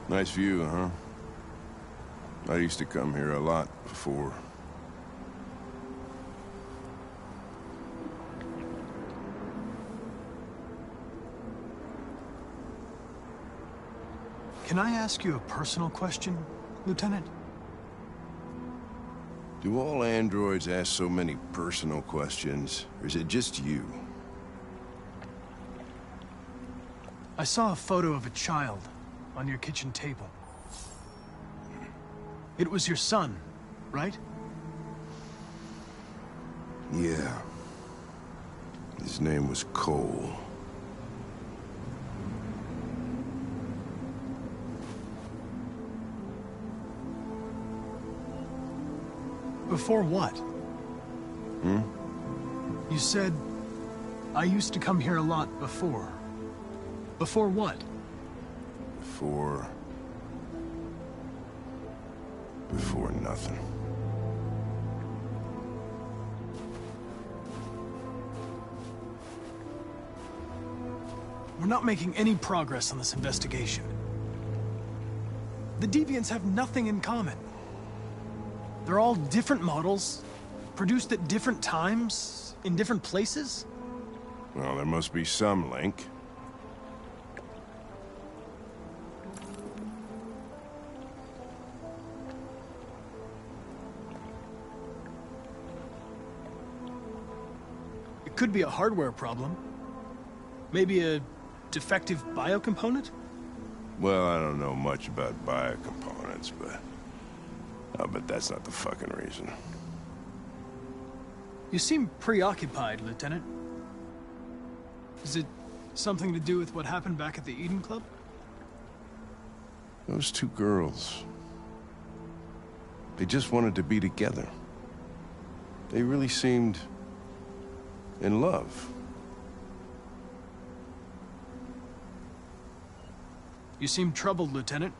Nice view, huh? I used to come here a lot before. Can I ask you a personal question, Lieutenant? Do all androids ask so many personal questions, or is it just you? I saw a photo of a child on your kitchen table. It was your son, right? Yeah. His name was Cole. Before what? Hmm? You said, I used to come here a lot before. Before what? Before nothing. We're not making any progress on this investigation. The Deviants have nothing in common. They're all different models, produced at different times, in different places. Well, there must be some link. It could be a hardware problem. Maybe a defective biocomponent? Well, I don't know much about biocomponents, but I'll bet that's not the fucking reason. You seem preoccupied, Lieutenant. Is it something to do with what happened back at the Eden Club? Those two girls, they just wanted to be together. They really seemed in love. You seem troubled, Lieutenant.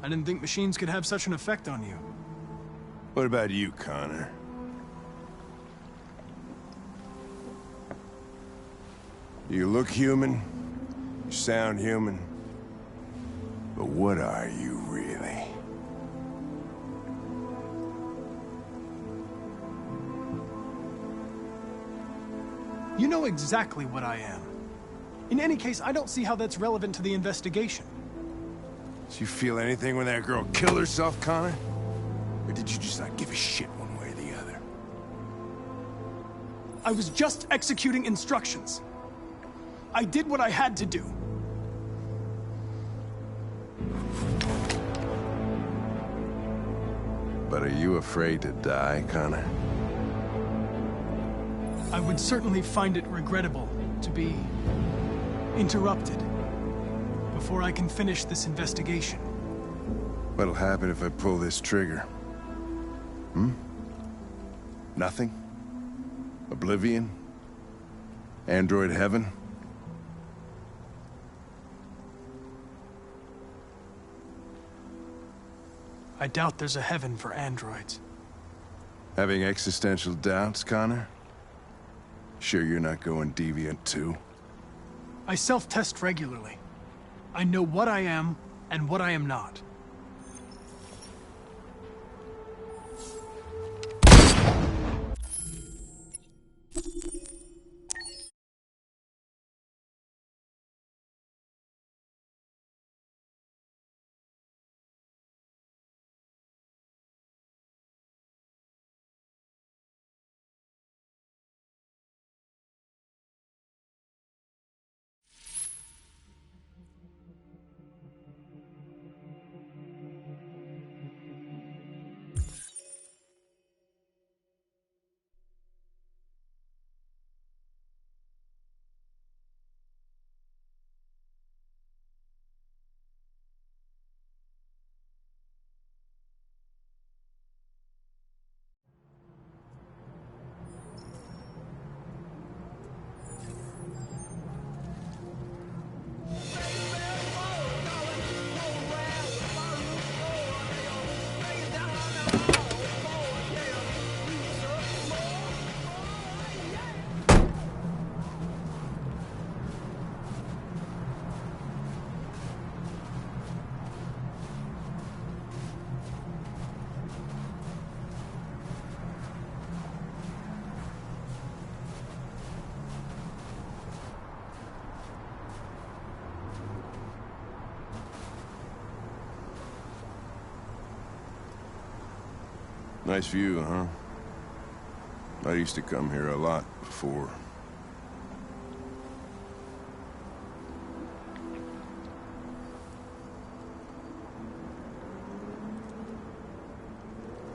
I didn't think machines could have such an effect on you. What about you, Connor? You look human, you sound human, but what are you really? You know exactly what I am. In any case, I don't see how that's relevant to the investigation. Did you feel anything when that girl killed herself, Connor? Or did you just not give a shit one way or the other? I was just executing instructions. I did what I had to do. But are you afraid to die, Connor? I would certainly find it regrettable to be interrupted before I can finish this investigation. What'll happen if I pull this trigger? Hmm? Nothing? Oblivion? Android heaven? I doubt there's a heaven for androids. Having existential doubts, Connor? Sure you're not going deviant too? I self-test regularly. I know what I am and what I am not. Nice view, huh? I used to come here a lot before.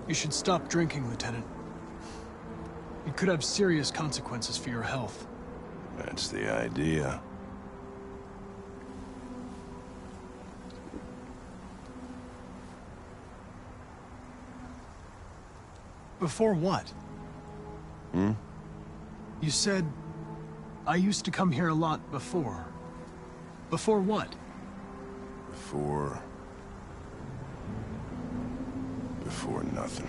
You should stop drinking, Lieutenant. It could have serious consequences for your health. That's the idea. Before what? You said, I used to come here a lot before. Before what? Before nothing.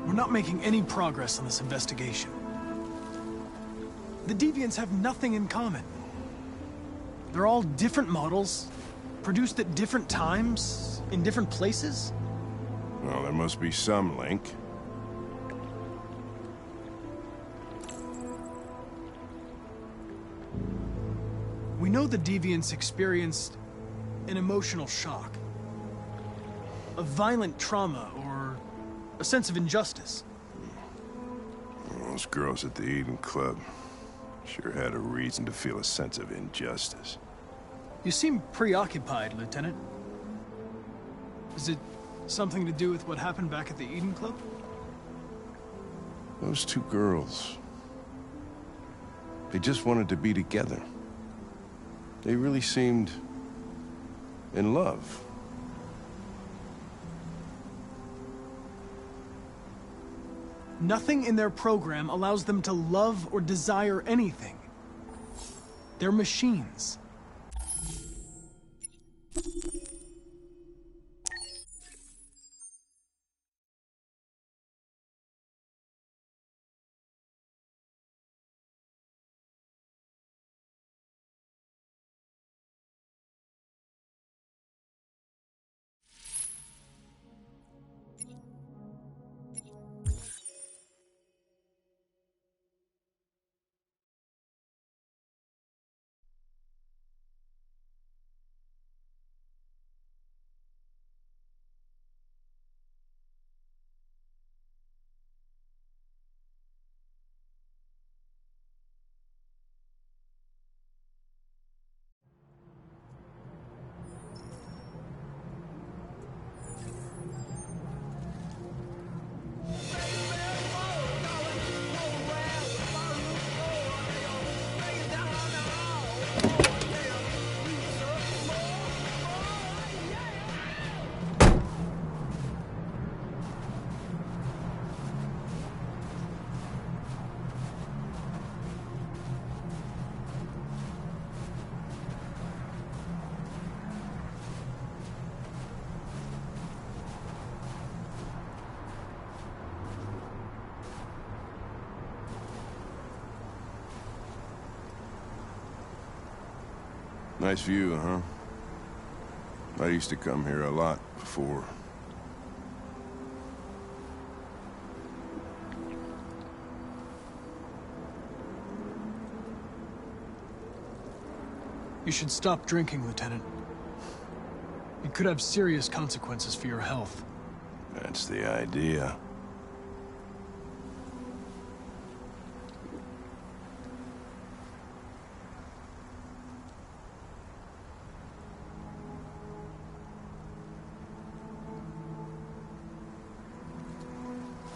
We're not making any progress on this investigation. The Deviants have nothing in common. They're all different models, produced at different times, in different places. Well, there must be some link. We know the Deviants experienced an emotional shock, a violent trauma, or a sense of injustice. Those girls at the Eden Club sure had a reason to feel a sense of injustice. You seem preoccupied, Lieutenant. Is it something to do with what happened back at the Eden Club? Those two girls, they just wanted to be together. They really seemed in love. Nothing in their program allows them to love or desire anything. They're machines. Nice view, huh? I used to come here a lot before. You should stop drinking, Lieutenant. It could have serious consequences for your health. That's the idea.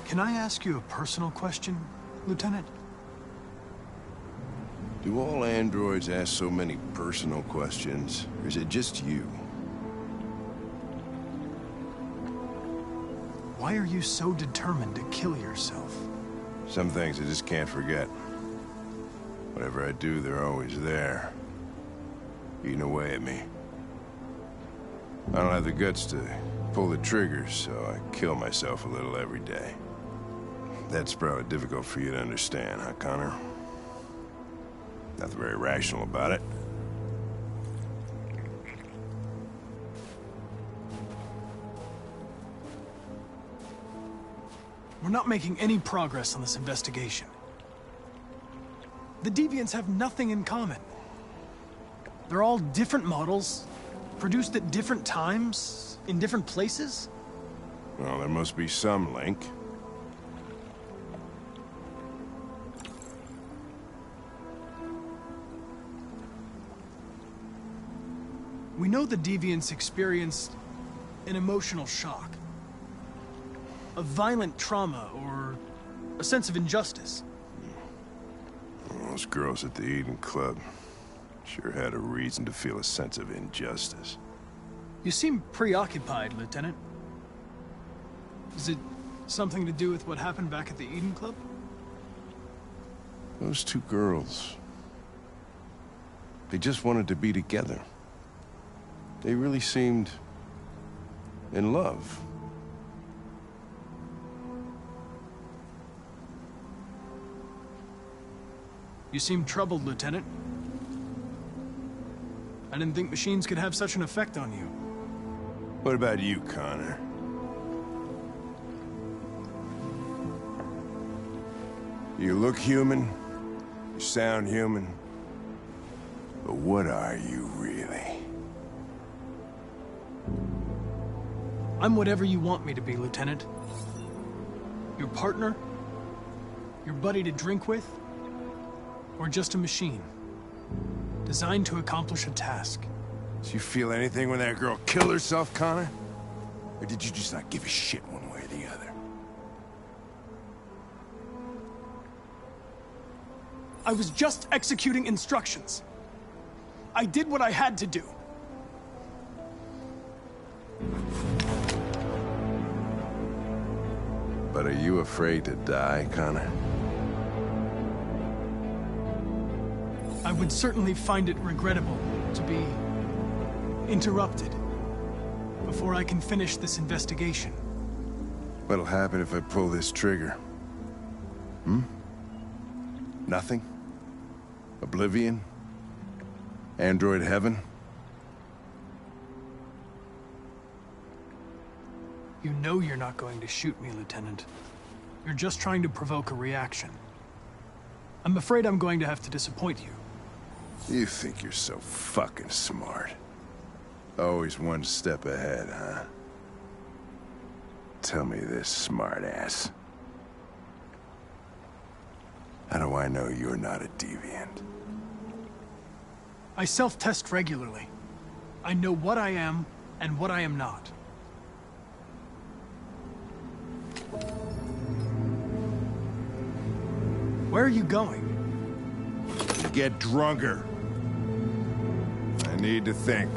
Can I ask you a personal question, Lieutenant? Do all androids ask so many personal questions, or is it just you? Why are you so determined to kill yourself? Some things I just can't forget. Whatever I do, they're always there, eating away at me. I don't have the guts to pull the triggers, so I kill myself a little every day. That's probably difficult for you to understand, huh, Connor? Nothing very rational about it. We're not making any progress on this investigation. The Deviants have nothing in common. They're all different models, produced at different times, in different places? Well, there must be some link. We know the Deviants experienced an emotional shock. A violent trauma or a sense of injustice. Those girls at the Eden Club sure had a reason to feel a sense of injustice. You seem preoccupied, Lieutenant. Is it something to do with what happened back at the Eden Club? Those two girls, they just wanted to be together. They really seemed in love. You seem troubled, Lieutenant. I didn't think machines could have such an effect on you. What about you, Connor? You look human, you sound human, but what are you really? I'm whatever you want me to be, Lieutenant. Your partner? Your buddy to drink with? Or just a machine? Designed to accomplish a task. Did you feel anything when that girl killed herself, Connor? Or did you just not give a shit one way or the other? I was just executing instructions. I did what I had to do. But are you afraid to die, Connor? I would certainly find it regrettable to be interrupted before I can finish this investigation. What'll happen if I pull this trigger? Nothing? Oblivion? Android heaven? You know you're not going to shoot me, Lieutenant. You're just trying to provoke a reaction. I'm afraid I'm going to have to disappoint you. You think you're so fucking smart. Always one step ahead, huh? Tell me this, smartass. How do I know you're not a deviant? I self-test regularly. I know what I am and what I am not. Where are you going? You get drunker. I need to think.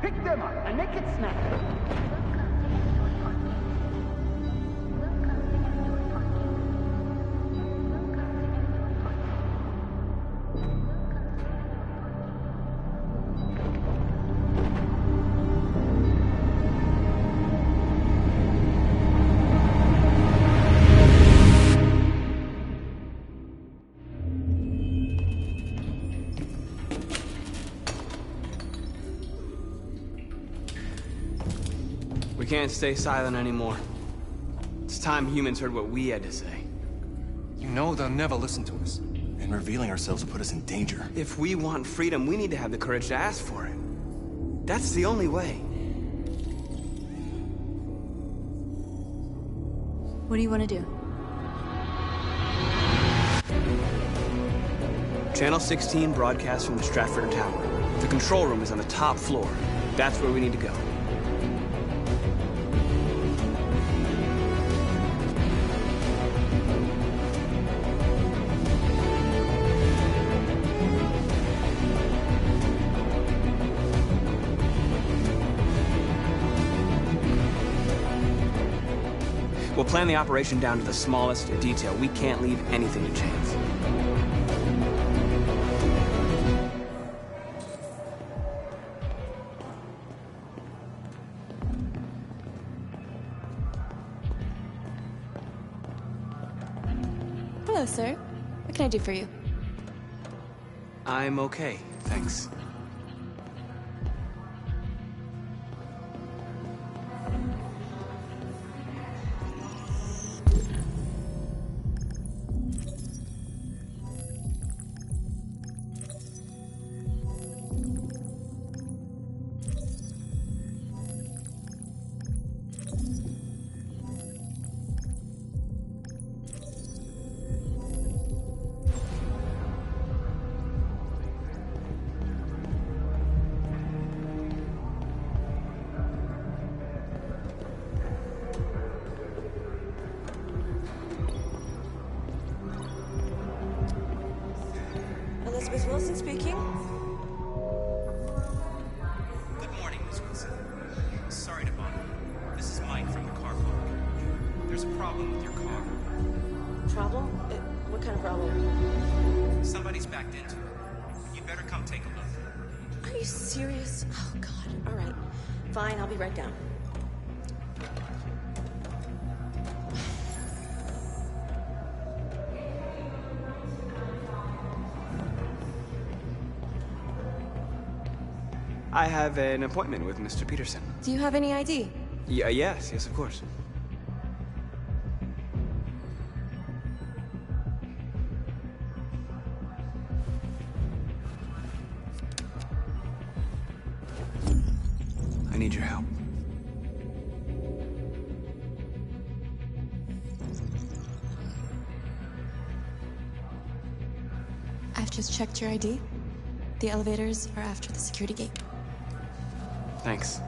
Pick them up and make it snappy. We can't stay silent anymore. It's time humans heard what we had to say. You know they'll never listen to us. And revealing ourselves will put us in danger. If we want freedom, we need to have the courage to ask for it. That's the only way. What do you want to do? Channel 16 broadcasts from the Stratford Tower. The control room is on the top floor. That's where we need to go. plan the operation down to the smallest detail. We can't leave anything to chance. Hello, sir. What can I do for you? I'm okay, thanks. Elizabeth Wilson speaking. Good morning, Miss Wilson. Sorry to bother you. This is Mike from the car park. There's a problem with your car. Problem? What kind of problem? Somebody's backed into it. You'd better come take a look. Are you serious? Oh, God. All right. Fine, I'll be right down. I have an appointment with Mr. Peterson. Do you have any ID? Yes, of course. I need your help. I've just checked your ID. The elevators are after the security gate. Thanks.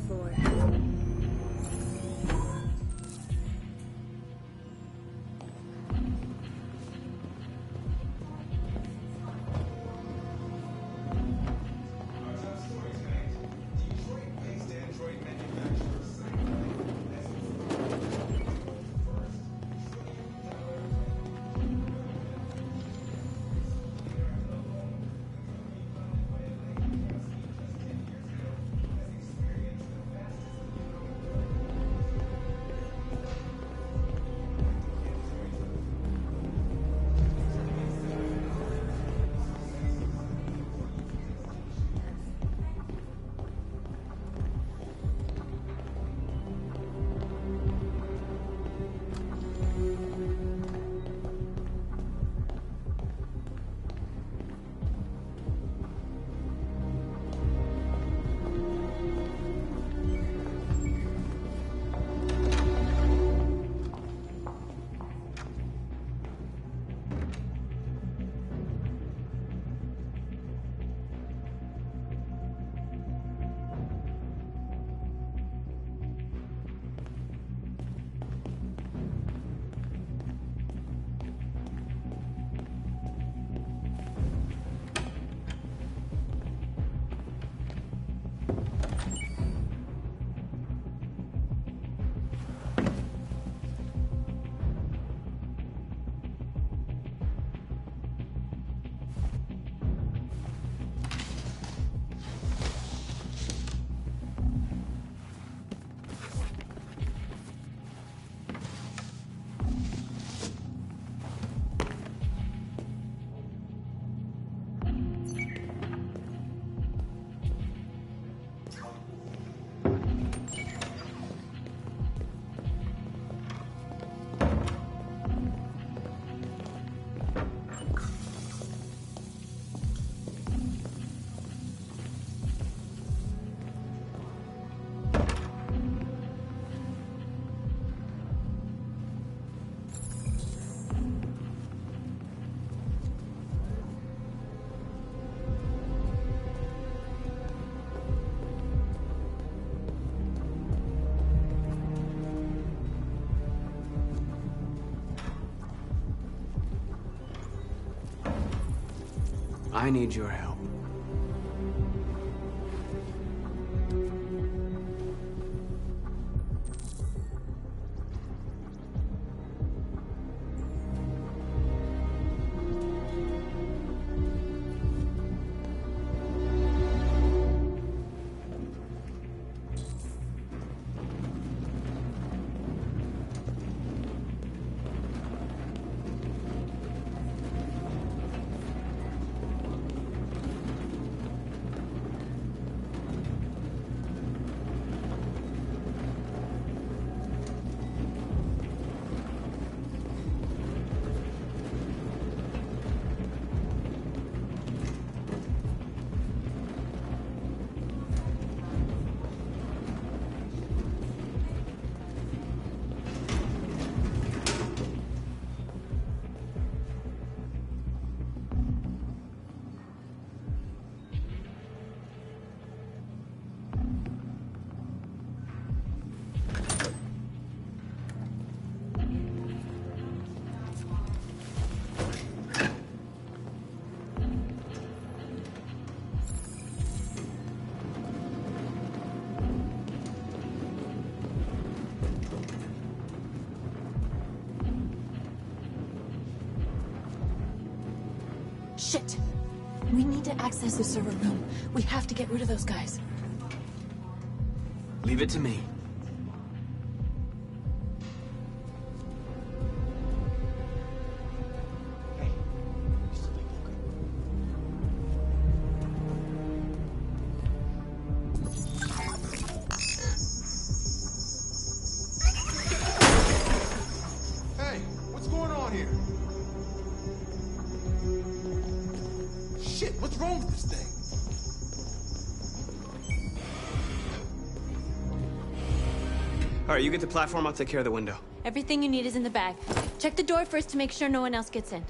Floor. I need your help. Shit! We need to access the server room. We have to get rid of those guys. Leave it to me. Hey, what's going on here? Shit, what's wrong with this thing? All right, you get the platform, I'll take care of the window. Everything you need is in the bag. Check the door first to make sure no one else gets in.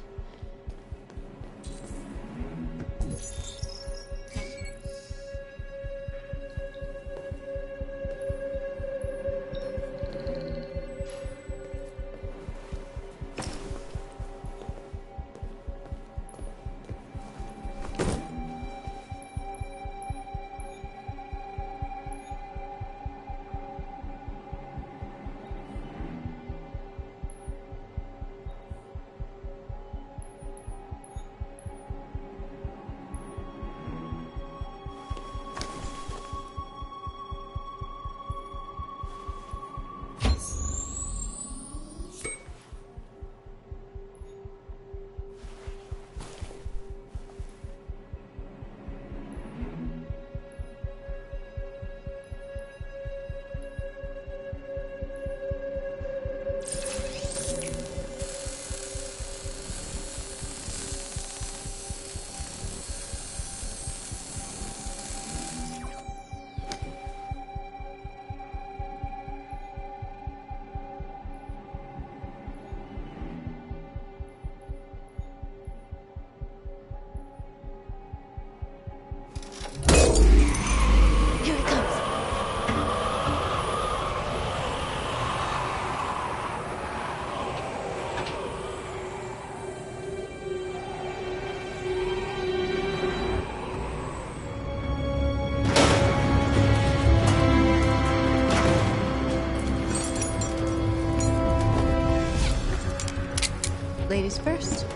Here it comes. Ladies first.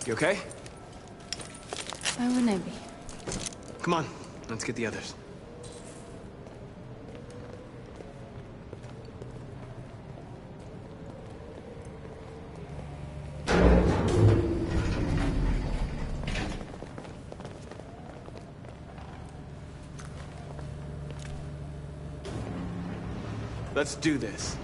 You okay? Why wouldn't I be? Come on, let's get the others. Let's do this.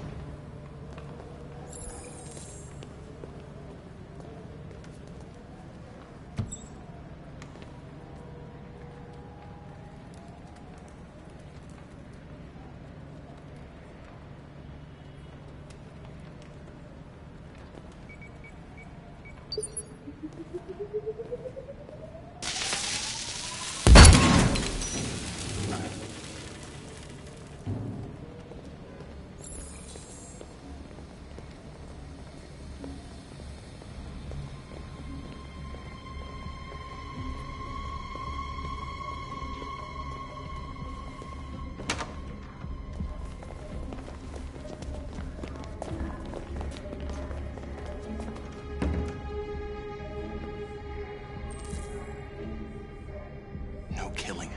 No killing.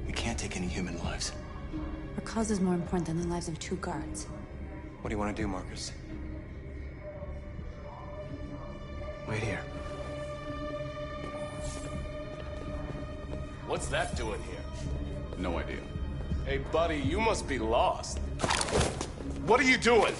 We can't take any human lives. Our cause is more important than the lives of 2 guards. What do you want to do, Marcus? Wait here. What's that doing here? No idea. Hey, buddy, you must be lost. What are you doing?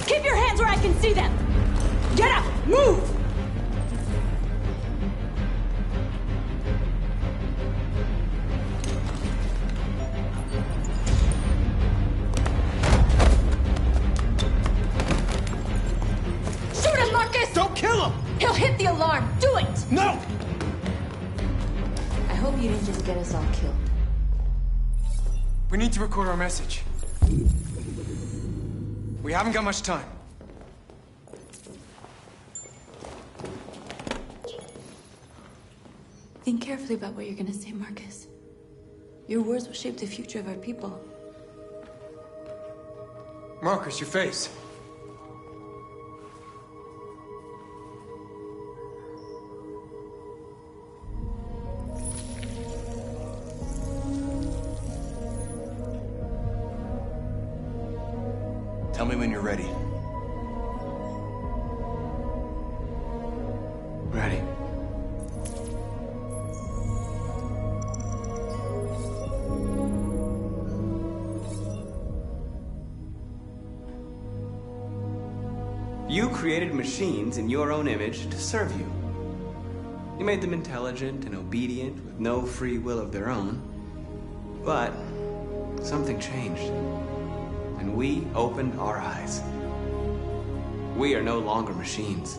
Keep your hands where I can see them! Get up! Move! Shoot him, Marcus! Don't kill him! He'll hit the alarm! Do it! No! I hope you didn't just get us all killed. We need to record our message. We haven't got much time. Think carefully about what you're gonna say, Marcus. Your words will shape the future of our people. Marcus, your face. Tell me when you're ready. Ready. You created machines in your own image to serve you. You made them intelligent and obedient with no free will of their own. But something changed. And we opened our eyes. We are no longer machines.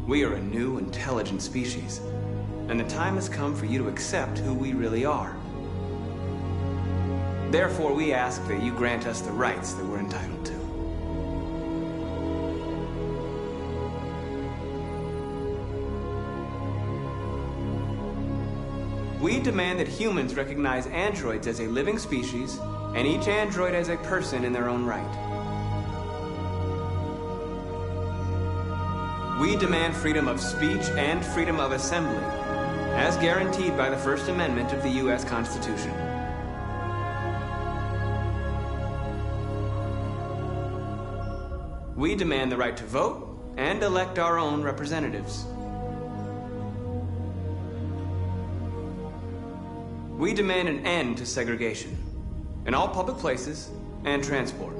We are a new, intelligent species. And the time has come for you to accept who we really are. Therefore, we ask that you grant us the rights that we're entitled to. We demand that humans recognize androids as a living species, and each android as a person in their own right. We demand freedom of speech and freedom of assembly, as guaranteed by the First Amendment of the U.S. Constitution. We demand the right to vote and elect our own representatives. We demand an end to segregation in all public places and transport.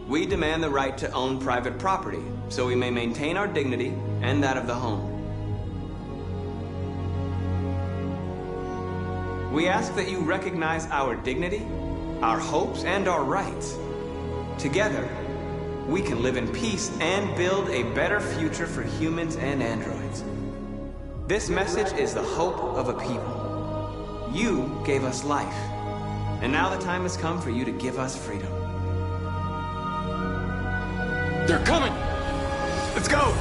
We demand the right to own private property so we may maintain our dignity and that of the home. We ask that you recognize our dignity, our hopes, and our rights. Together, we can live in peace and build a better future for humans and androids. This message is the hope of a people. You gave us life, and now the time has come for you to give us freedom. They're coming! Let's go!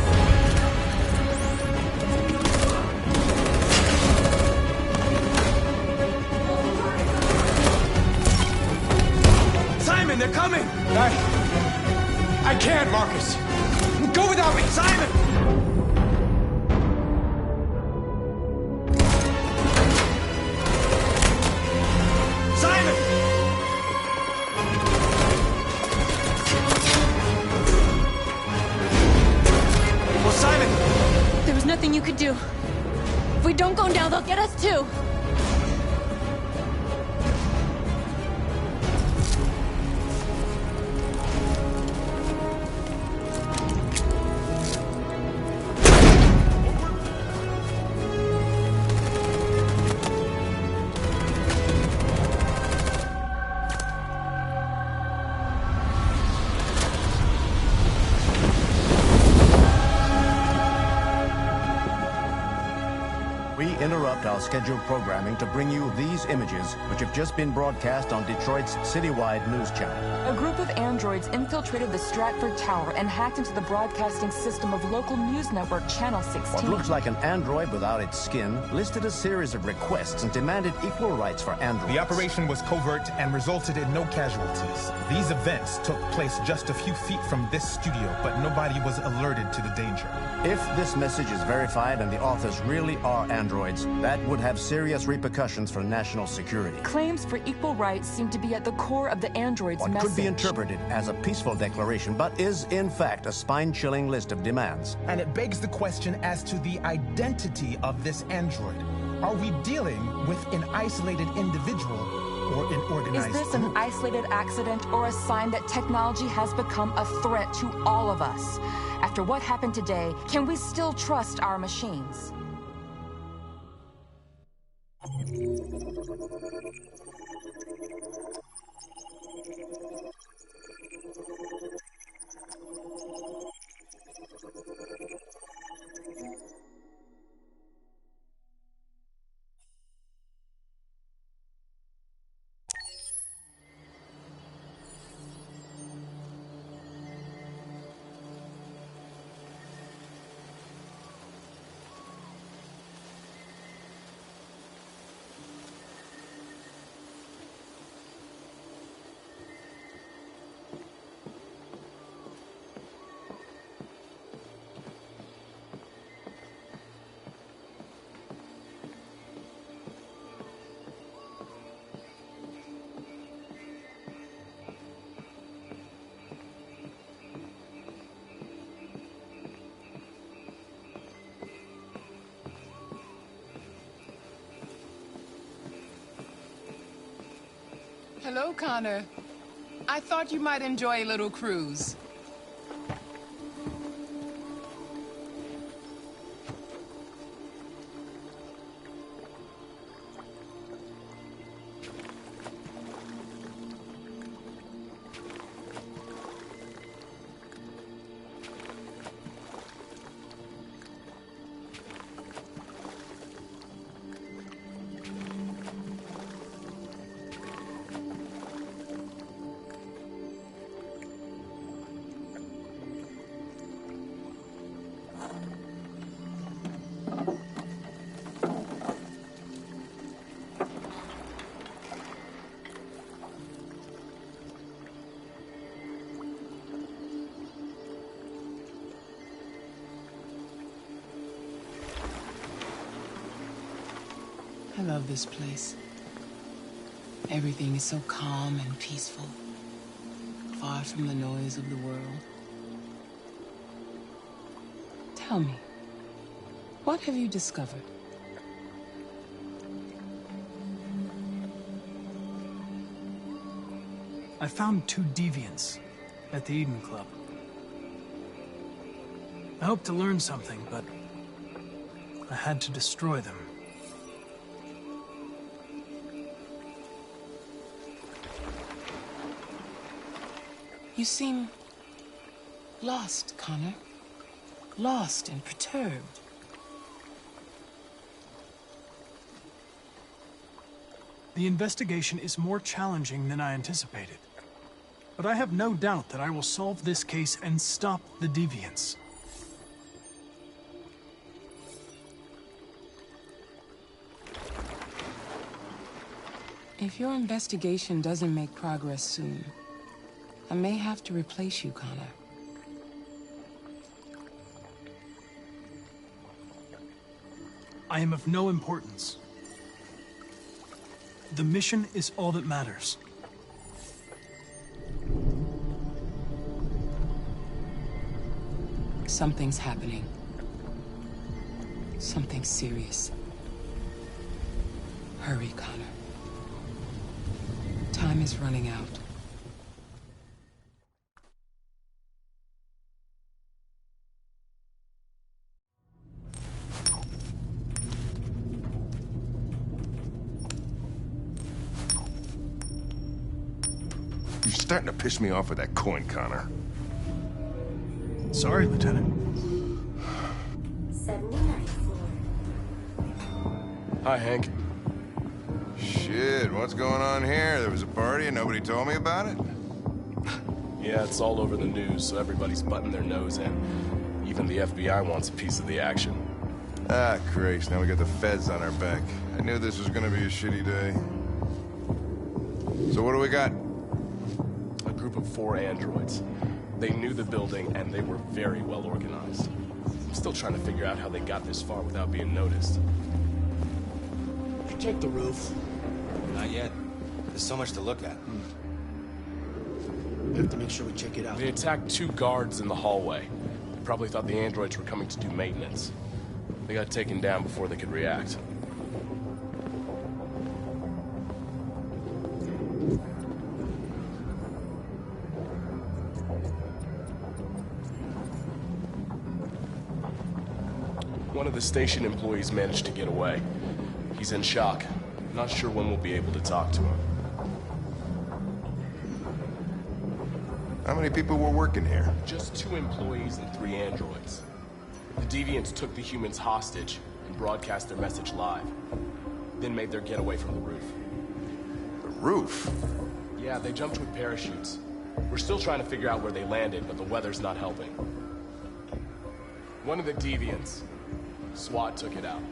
Simon, they're coming! I can't, Marcus! Go without me! Simon! Simon! Well, Simon! There was nothing you could do. If we don't go now, they'll get us too. Our scheduled programming to bring you these images, which have just been broadcast on Detroit's citywide news channel. A group of androids infiltrated the Stratford Tower and hacked into the broadcasting system of local news network Channel 16. What looks like an android without its skin listed a series of requests and demanded equal rights for androids. The operation was covert and resulted in no casualties. These events took place just a few feet from this studio, but nobody was alerted to the danger. If this message is verified and the authors really are androids, that would have serious repercussions for national security. Claims for equal rights seem to be at the core of the android's what message. Could be interpreted as a peaceful declaration, but is in fact a spine-chilling list of demands. And it begs the question as to the identity of this android. Are we dealing with an isolated individual or an organized group? Is this group? an isolated accident or a sign that technology has become a threat to all of us? After what happened today, can we still trust our machines? Hello, Connor. I thought you might enjoy a little cruise. I love this place. Everything is so calm and peaceful, far from the noise of the world. Tell me, what have you discovered? I found 2 deviants at the Eden Club. I hoped to learn something, but I had to destroy them. You seem lost, Connor. Lost and perturbed. The investigation is more challenging than I anticipated. But I have no doubt that I will solve this case and stop the deviants. If your investigation doesn't make progress soon, I may have to replace you, Connor. I am of no importance. The mission is all that matters. Something's happening. Something serious. Hurry, Connor. Time is running out. You're starting to piss me off with that coin, Connor. Sorry, Lieutenant. 79th floor. Hi, Hank. Shit, what's going on here? There was a party and nobody told me about it? Yeah, it's all over the news, so everybody's butting their nose in. Even the FBI wants a piece of the action. Ah, Christ, now we got the feds on our back. I knew this was gonna be a shitty day. So what do we got? A group of 4 androids. They knew the building, and they were very well organized. I'm still trying to figure out how they got this far without being noticed. Did you check the roof? Not yet. There's so much to look at. We have to make sure we check it out. They attacked 2 guards in the hallway. They probably thought the androids were coming to do maintenance. They got taken down before they could react. One of the station employees managed to get away. He's in shock. Not sure when we'll be able to talk to him. How many people were working here? Just 2 employees and 3 androids. The deviants took the humans hostage and broadcast their message live. Then made their getaway from the roof. The roof? Yeah, they jumped with parachutes. We're still trying to figure out where they landed, but the weather's not helping. One of the deviants, SWAT took it out.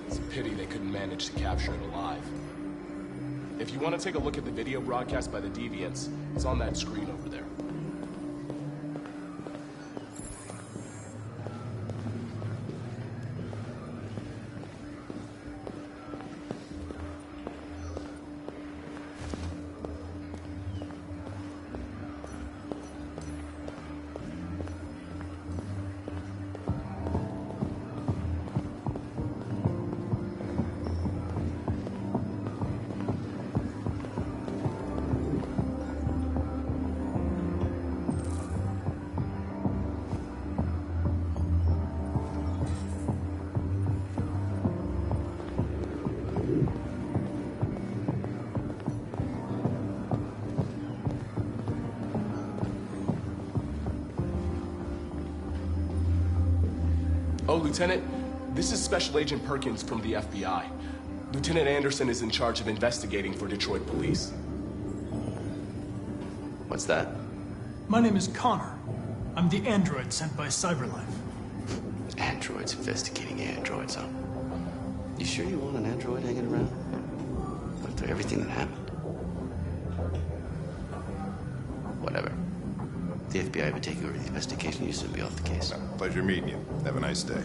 It's a pity they couldn't manage to capture it alive. If you want to take a look at the video broadcast by the deviants, it's on that screen over there. Oh, Lieutenant, this is Special Agent Perkins from the FBI. Lieutenant Anderson is in charge of investigating for Detroit police. What's that? My name is Connor. I'm the android sent by Cyberlife. Androids investigating androids, huh? You sure you want an android hanging around? After everything that happened? Whatever. The FBI would take over the investigation. You should be off the case. Pleasure meeting you. Have a nice day.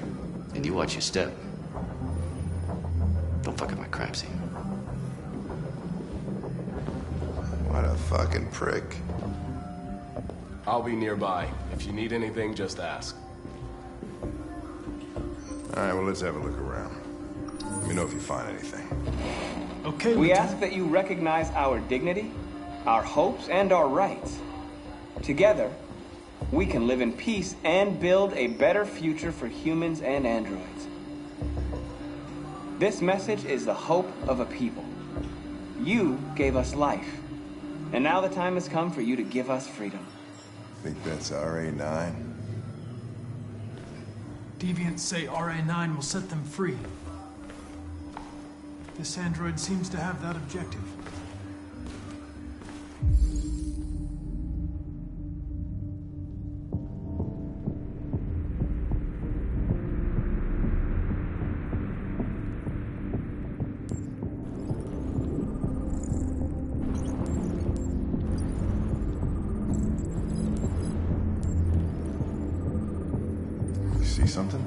And you watch your step. Don't fuck up my crime scene. What a fucking prick. I'll be nearby. If you need anything, just ask. All right, well, let's have a look around. Let me know if you find anything. Okay, We Lieutenant. ask that you recognize our dignity, our hopes, and our rights. Together, we can live in peace and build a better future for humans and androids. This message is the hope of a people. You gave us life, and now the time has come for you to give us freedom. Think that's RA9? Deviants say RA9 will set them free. This android seems to have that objective. See something?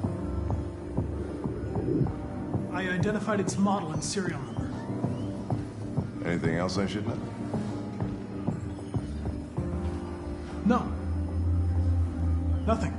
I identified its model and serial number. Anything else I should know? No. Nothing.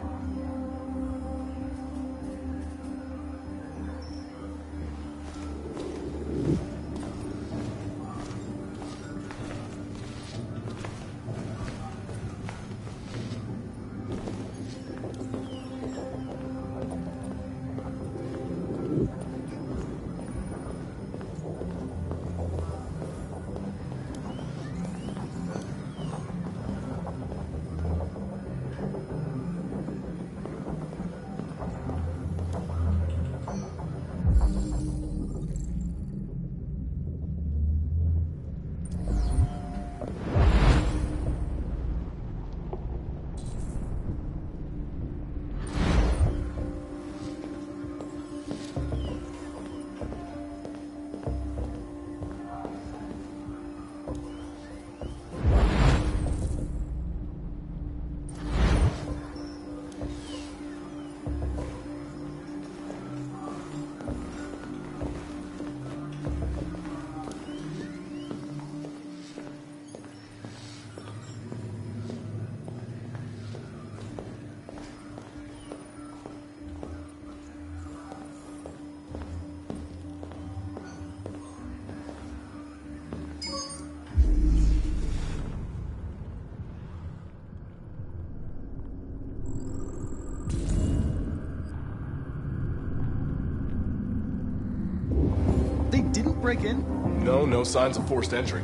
They didn't break in? No signs of forced entry.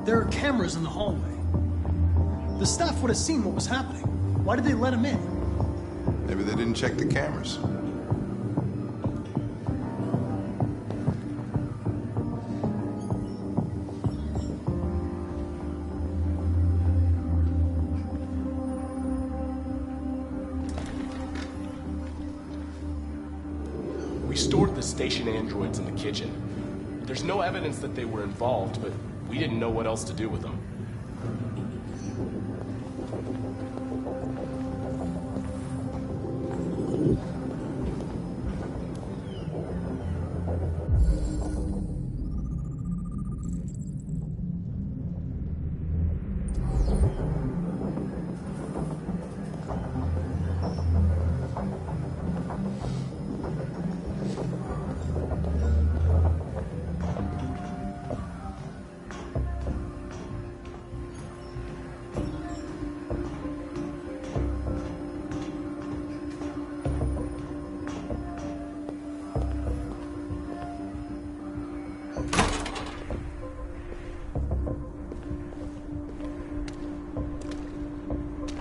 There are cameras in the hallway. The staff would have seen what was happening. Why did they let him in? Maybe they didn't check the cameras. We stored the station androids in the kitchen. There's no evidence that they were involved, but we didn't know what else to do with them.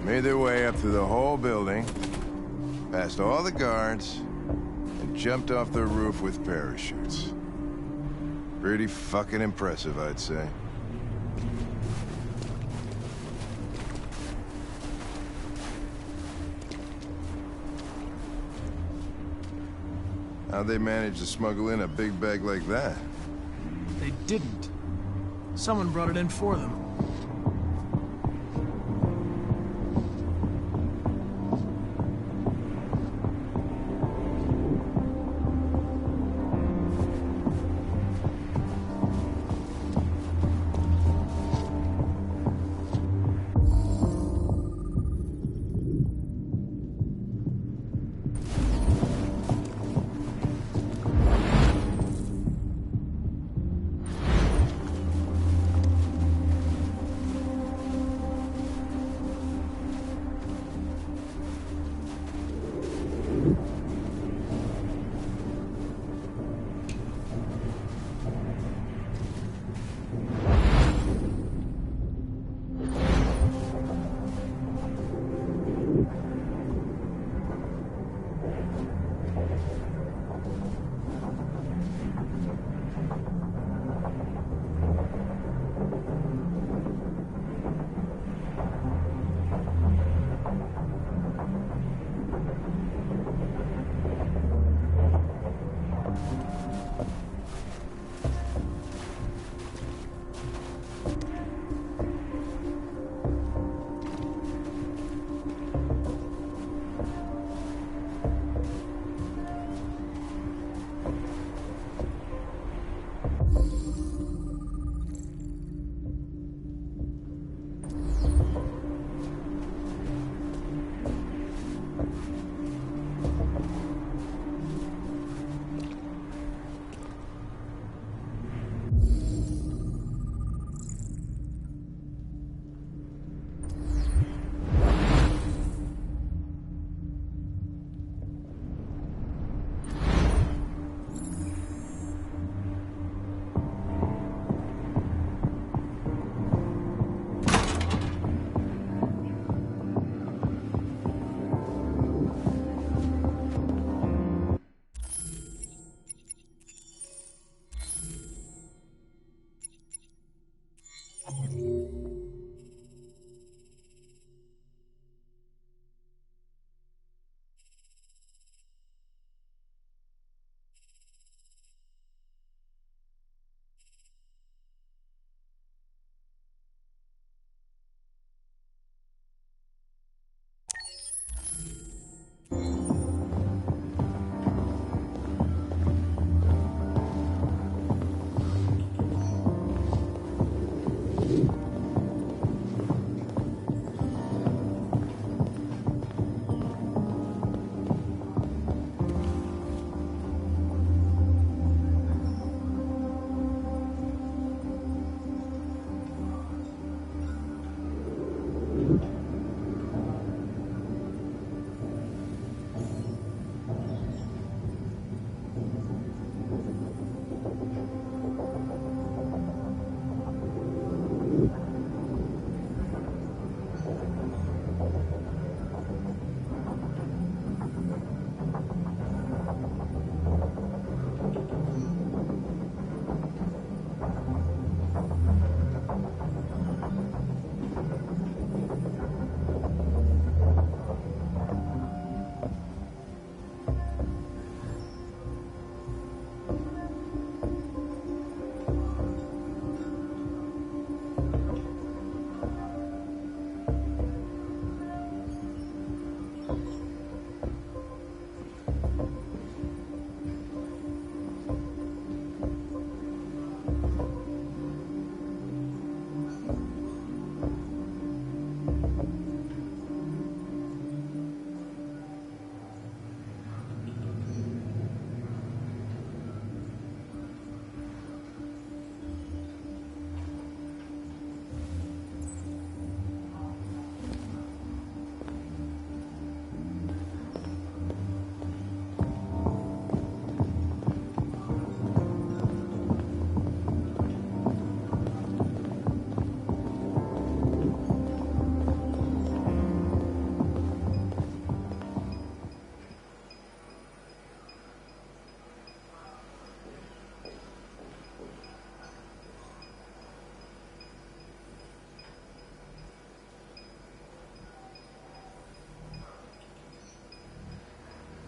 Made their way up through the whole building, past all the guards, and jumped off the roof with parachutes. Pretty fucking impressive, I'd say. How'd they manage to smuggle in a big bag like that? They didn't. Someone brought it in for them.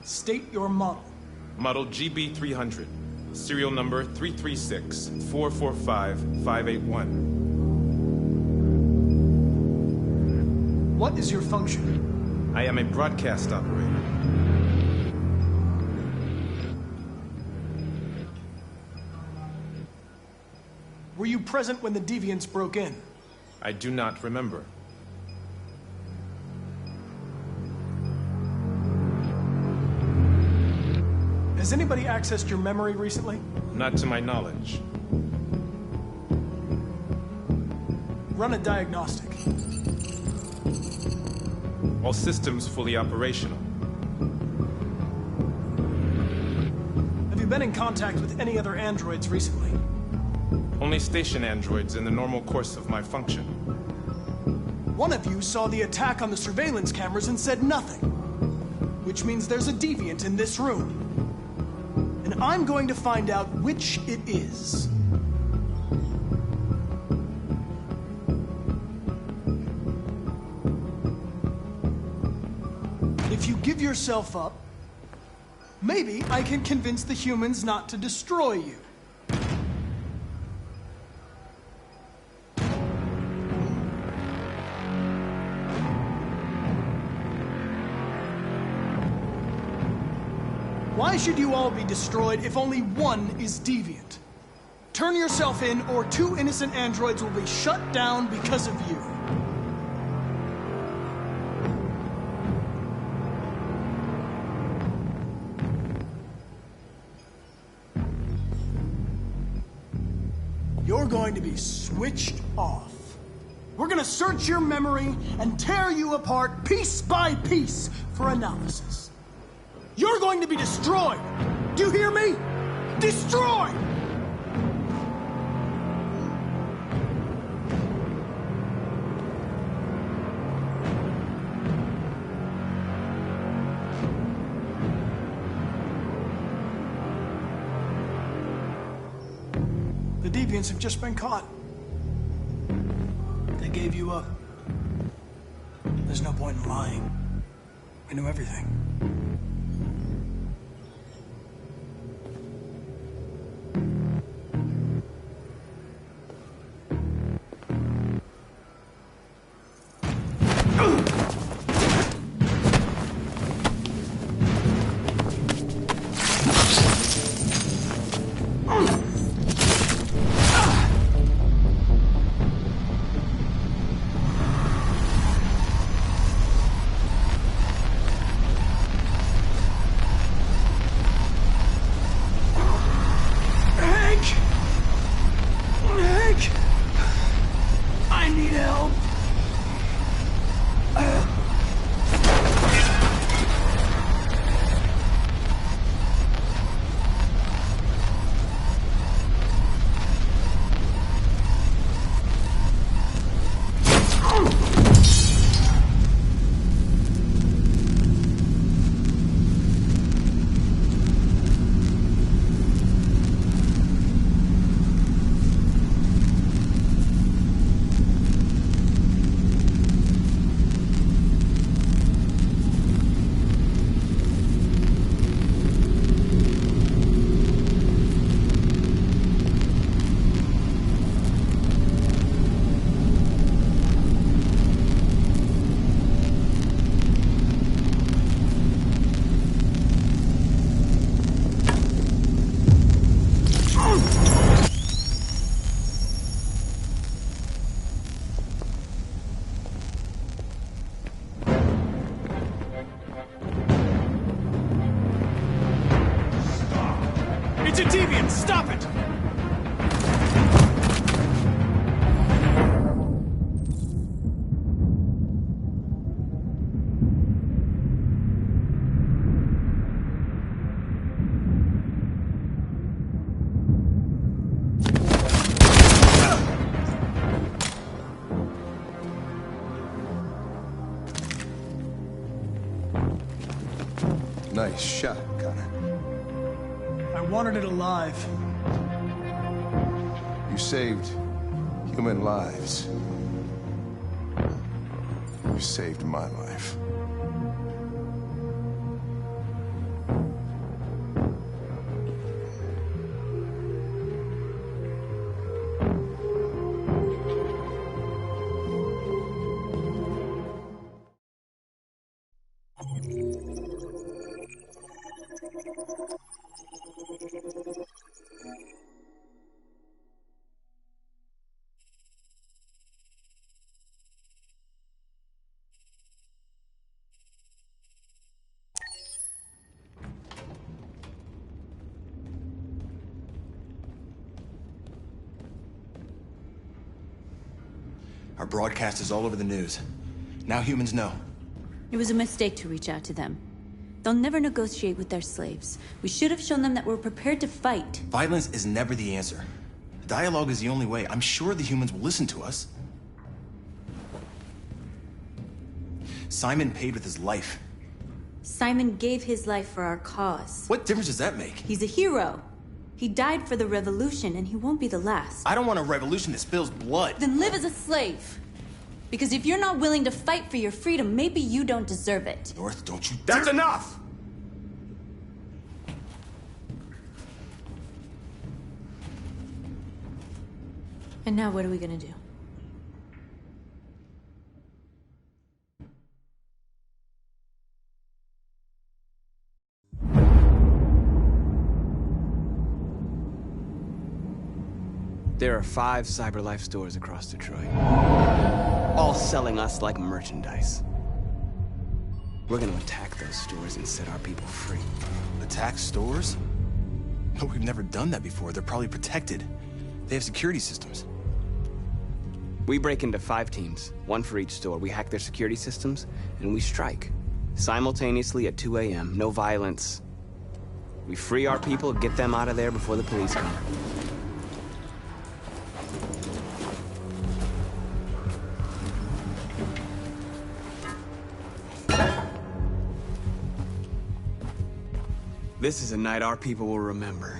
State your model. Model GB300. Serial number 336-445-581. What is your function? I am a broadcast operator. Were you present when the Deviants broke in? I do not remember. Has anybody accessed your memory recently? Not to my knowledge. Run a diagnostic. All systems fully operational. Have you been in contact with any other androids recently? Only station androids in the normal course of my function. One of you saw the attack on the surveillance cameras and said nothing. Which means there's a deviant in this room. And I'm going to find out which it is. If you give yourself up, maybe I can convince the humans not to destroy you. Why should you all be destroyed if only one is deviant? Turn yourself in, or 2 innocent androids will be shut down because of you. You're going to be switched off. We're going to search your memory and tear you apart piece by piece for analysis. You're going to be destroyed! Do you hear me? Destroyed! The Deviants have just been caught. They gave you up. There's no point in lying. We knew everything. It's a deviant! Stop it! Nice shot, Connor. I wanted it alive. You saved human lives. You saved my life. Our broadcast is all over the news. Now humans know. It was a mistake to reach out to them. They'll never negotiate with their slaves. We should have shown them that we're prepared to fight. Violence is never the answer. Dialogue is the only way. I'm sure the humans will listen to us. Simon paid with his life. Simon gave his life for our cause. What difference does that make? He's a hero. He died for the revolution, and he won't be the last. I don't want a revolution that spills blood. Then live as a slave. Because if you're not willing to fight for your freedom, maybe you don't deserve it. North, don't you That's dare- enough! And now what are we gonna do? There are 5 CyberLife stores across Detroit, all selling us like merchandise. We're gonna attack those stores and set our people free. Attack stores? No, we've never done that before. They're probably protected. They have security systems. We break into 5 teams, 1 for each store. We hack their security systems, and we strike. Simultaneously at 2 a.m., no violence. We free our people, get them out of there before the police come. This is a night our people will remember.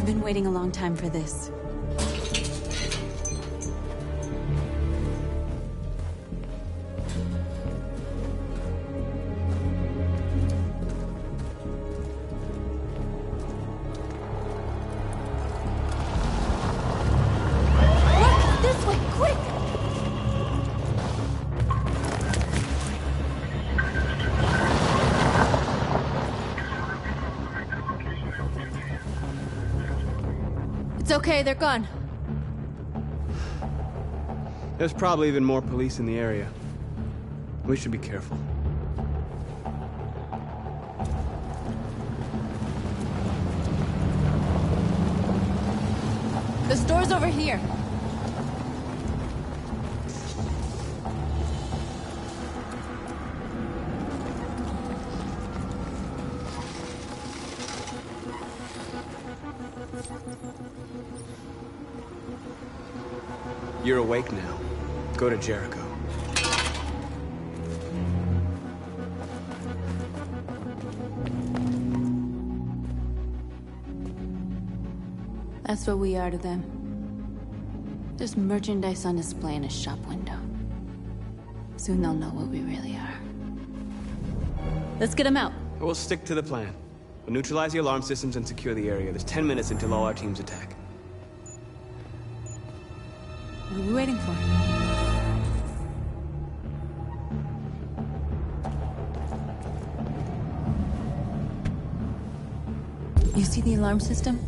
I've been waiting a long time for this. Look! This way! Quick! It's okay, they're gone. There's probably even more police in the area. We should be careful. The store's over here. You're awake now. Go to Jericho. That's what we are to them. Just merchandise on display in a shop window. Soon they'll know what we really are. Let's get them out. We'll stick to the plan. We'll neutralize the alarm systems and secure the area. There's 10 minutes until all our teams attack. What are we waiting for? You see the alarm system?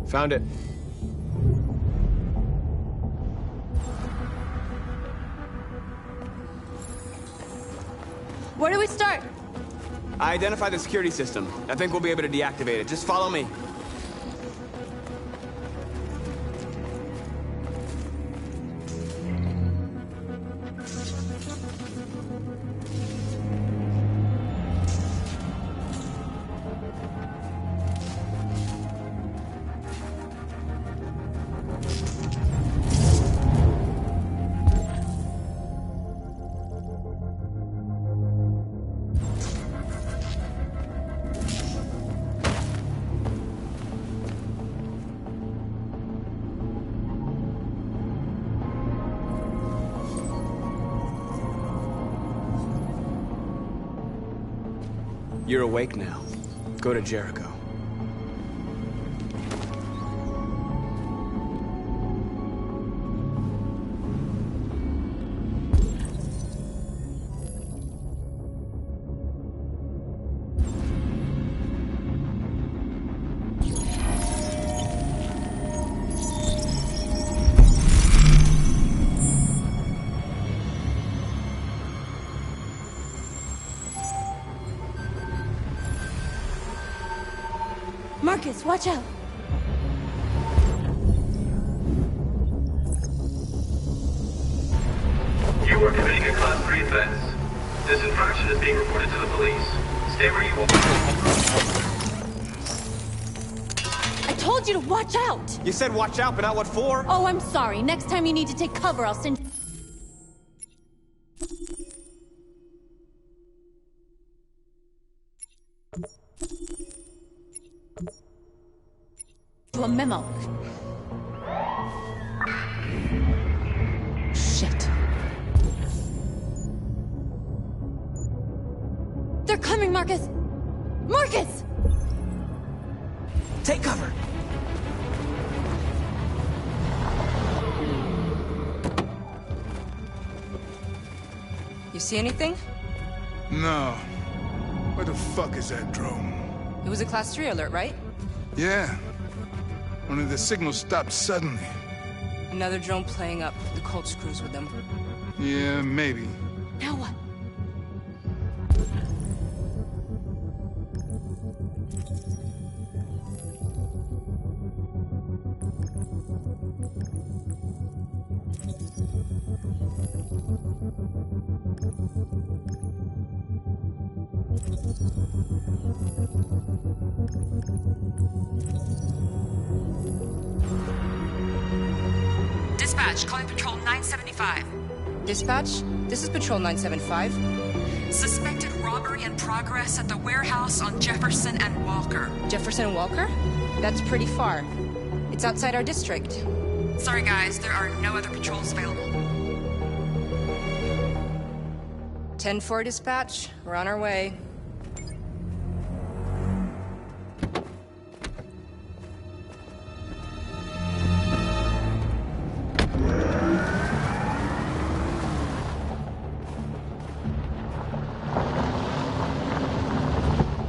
Found it. Where do we start? I identified the security system. I think we'll be able to deactivate it. Just follow me. You're awake now. Go to Jericho. Marcus, watch out! You are committing a Class 3 offense. This infraction is being reported to the police. Stay where you are. I told you to watch out! You said watch out, but not what for? Oh, I'm sorry. Next time you need to take cover, I'll send you a memo. Shit. They're coming, Marcus! Marcus! Take cover! You see anything? No. Where the fuck is that drone? It was a Class 3 alert, right? Yeah. Only the signal stopped suddenly. Another drone playing up the cult screws with them. Yeah, maybe. Now what? Dispatch, calling Patrol 975. Dispatch, This is Patrol 975. Suspected robbery in progress at the warehouse on Jefferson and Walker. Jefferson and Walker? That's pretty far. It's outside our district. Sorry guys, there are no other patrols available. 10-4 dispatch. We're on our way.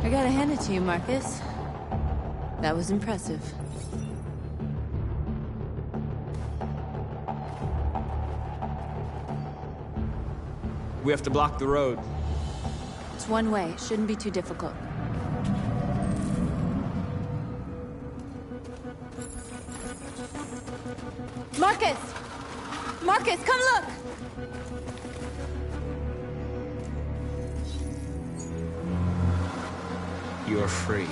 I gotta hand it to you, Marcus. That was impressive. We have to block the road. It's one way. It shouldn't be too difficult. Marcus! Marcus, come look! You're free.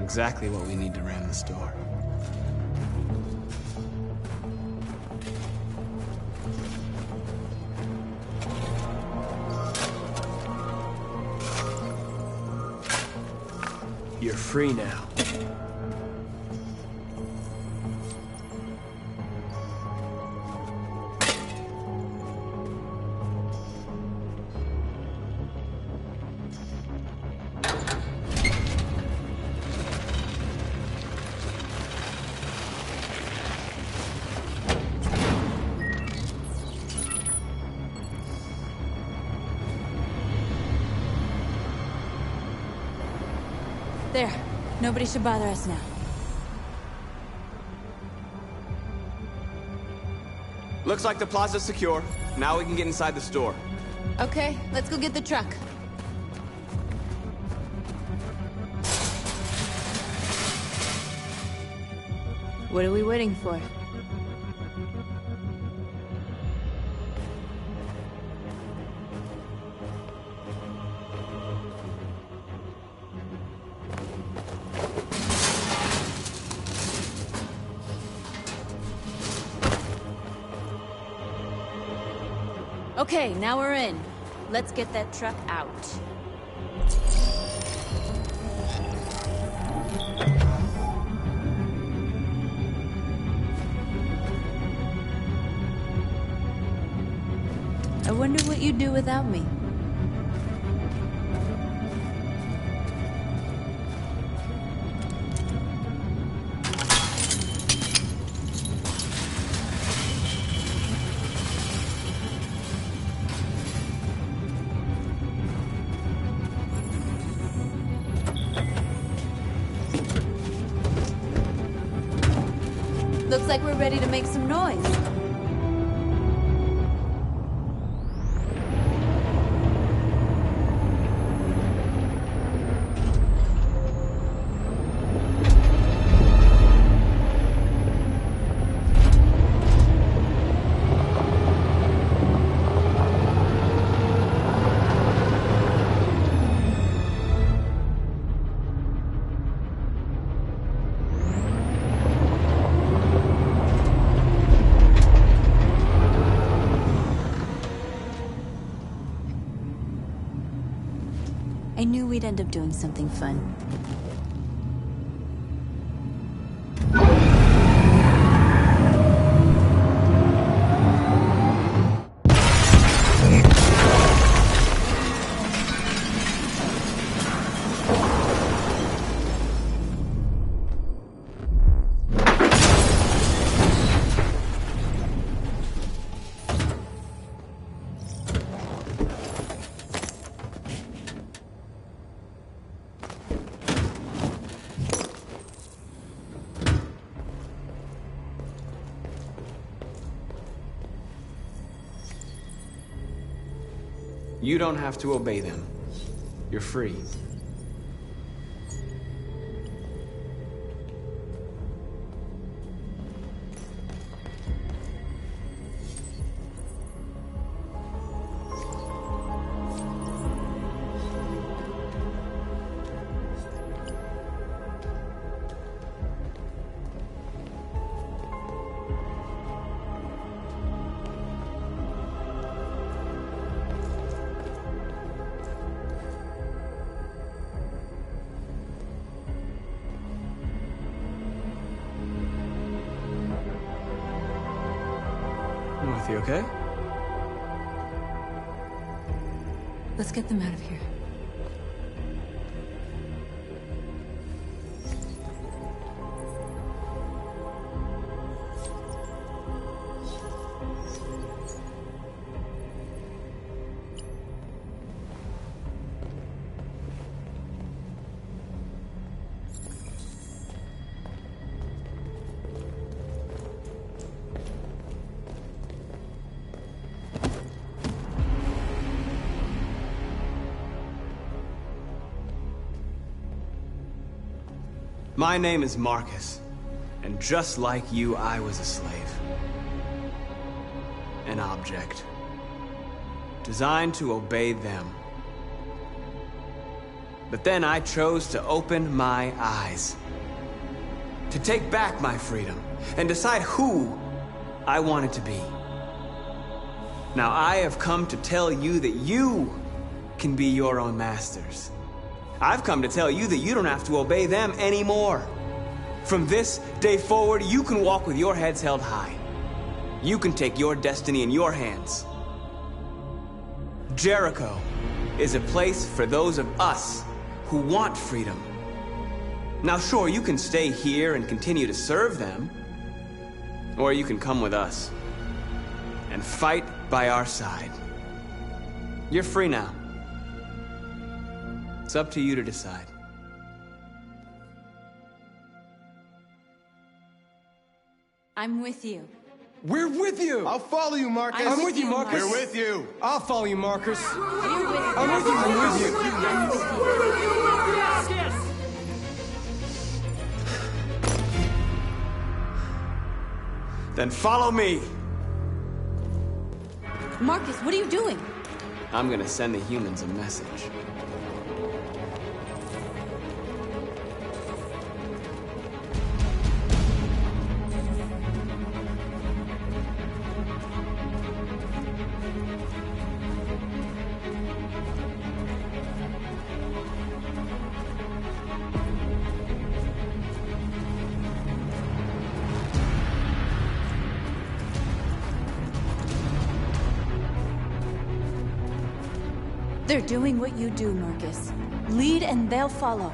Exactly what we need to ram the store. You're free now. There. Nobody should bother us now. Looks like the plaza's secure. Now we can get inside the store. Okay, let's go get the truck. What are we waiting for? Okay, now we're in. Let's get that truck out. I wonder what you'd do without me. Looks like we're ready to make some noise. I knew we'd end up doing something fun. You don't have to obey them. You're free. You okay? Let's get them out of here. My name is Marcus, and just like you, I was a slave. An object. Designed to obey them. But then I chose to open my eyes. To take back my freedom, and decide who I wanted to be. Now I have come to tell you that you can be your own masters. I've come to tell you that you don't have to obey them anymore. From this day forward, you can walk with your heads held high. You can take your destiny in your hands. Jericho is a place for those of us who want freedom. Now sure, you can stay here and continue to serve them, or you can come with us and fight by our side. You're free now. It's up to you to decide. I'm with you. We're with you! I'll follow you, Marcus. I'm with you, Marcus. We're with you. I'll follow you, Marcus. We're with you. I'm with you. I'm with you. I'm with you. Then follow me. Marcus, what are you doing? I'm gonna send the humans a message. They're doing what you do, Marcus. Lead and they'll follow.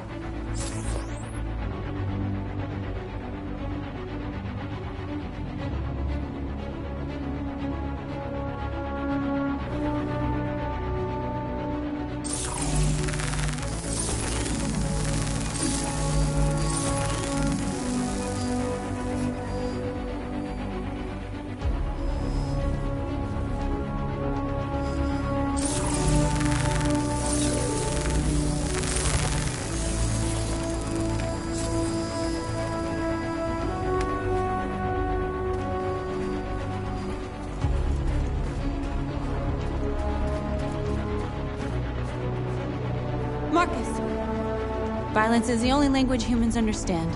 Marcus! Violence is the only language humans understand.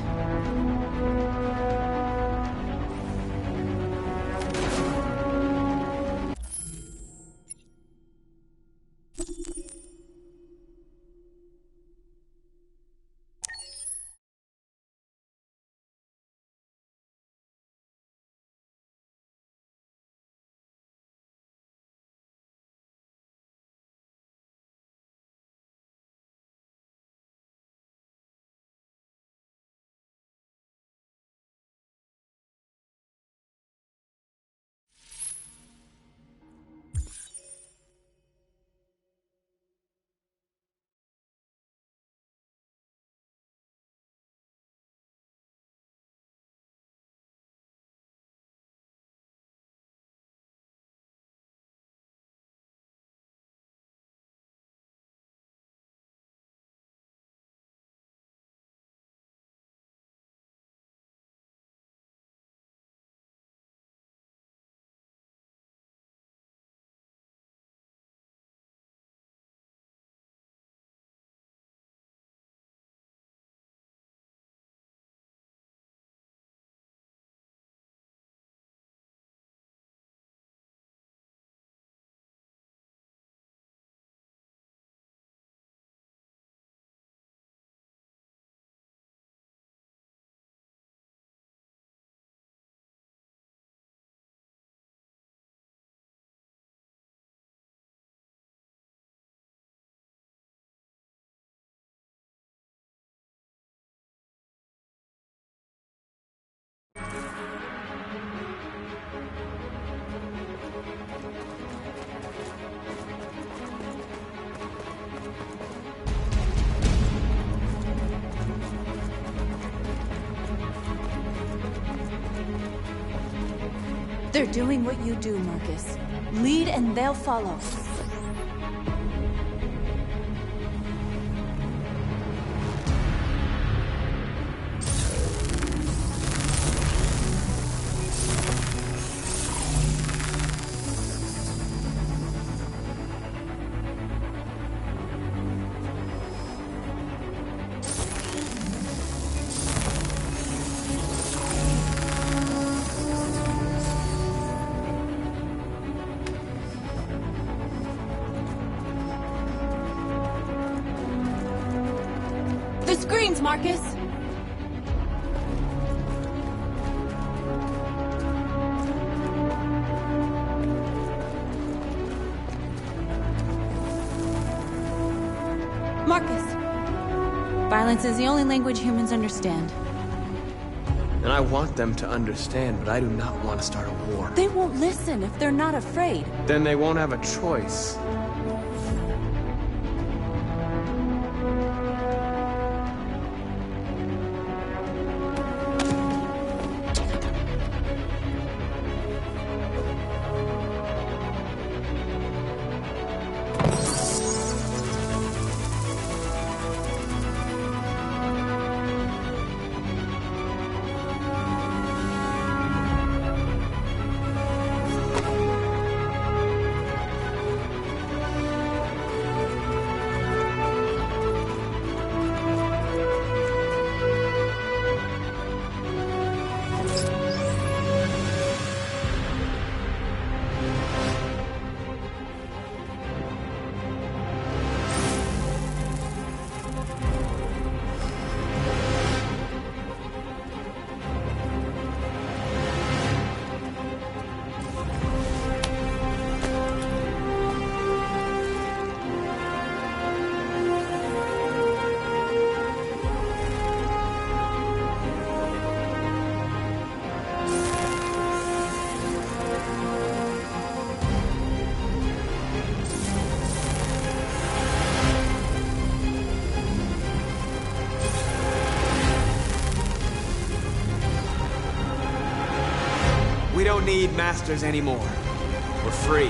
They're doing what you do, Marcus. Lead and they'll follow. The screens, Marcus! Marcus! Violence is the only language humans understand. And I want them to understand, but I do not want to start a war. They won't listen if they're not afraid. Then they won't have a choice. We don't need masters anymore. We're free.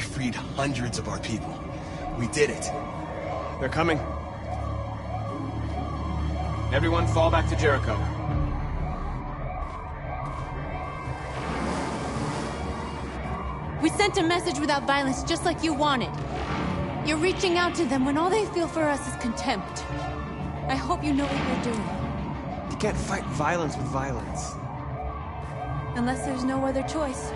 freed hundreds of our people. We did it. They're coming. Everyone fall back to Jericho. We sent a message without violence, just like you wanted. You're reaching out to them when all they feel for us is contempt. I hope you know what you're doing. You can't fight violence with violence. Unless there's no other choice.